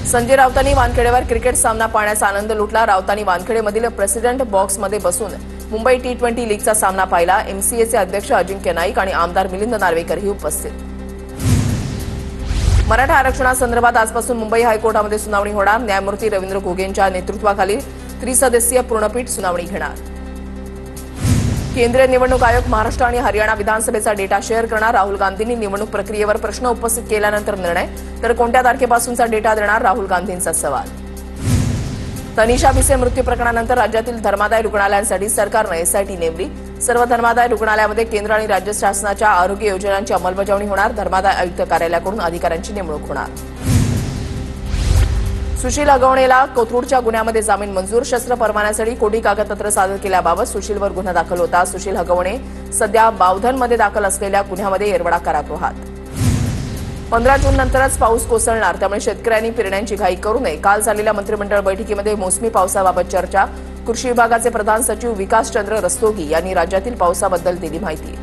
Sanjay राऊतांनी वानखेडेवर cricket सामना पाहण्याचा आनंद लुटला। राऊतांनी वानखेडेमधील प्रेसिडेंट बॉक्समध्ये बसून मुंबई टी20 लीगचा सामना पाहिला। एमसीएचे अध्यक्ष अजिंक्य नाईक आणि आमदार मिलिंद नार्वेकरही उपस्थित। मराठा आरक्षणासंदर्भात आजपासून मुंबई हायकोर्टामध्ये सुनावणी होणार। न्यायमूर्ती रवींद्र घोगेंच्या नेतृत्वाखाली त्रिसदस्यीय पूर्णपीठ सुनावणी घेणार। केंद्रीय निवडणूक आयोग महाराष्ट्र आणि हरियाणा विधानसभेचा डेटा शेअर करणार। राहुल गांधींनी निवडणूक प्रक्रियेवर प्रश्न उपस्थित केल्यानंतर निर्णय, तर कोणत्या तारखेपासूनचा डेटा देणार, राहुल गांधींचा सवाल। तनिषा भिसे मृत्यू प्रकरणानंतर राज्यातील धर्मादाय रुग्णालयांसाठी सरकारनं एसआयटी नेमली। सर्व धर्मादाय रुग्णालयामध्ये केंद्र आणि राज्य शासनाच्या आरोग्य योजनांची अंमलबजावणी होणार। धर्मादाय आयुक्त कार्यालयाकडून अधिकाऱ्यांची नेमणूक होणार। सुशील हगवणेला कोथरूडच्या गुन्ह्यामध्ये जामीन मंजूर। शस्त्र परवान्यासाठी खोटी कागदपत्र सादर केल्याबाबत सुशीलवर गुन्हा दाखल होता। सुशील हगवणे सध्या बावधनमध्ये दाखल असलेल्या गुन्ह्यामध्ये येरवडा कारागृहात। 15 जून नंतरच पाऊस कोसळणार, त्यामुळे शेतकऱ्यांनी पेरण्यांची घाई करू नये। काल झालेल्या मंत्रिमंडळ बैठकीमध्ये मोसमी पावसाबाबत चर्चा। कृषी विभागाचे प्रधान सचिव विकासचंद्र रस्तोगी यांनी राज्यातील पावसाबद्दल दिली माहिती।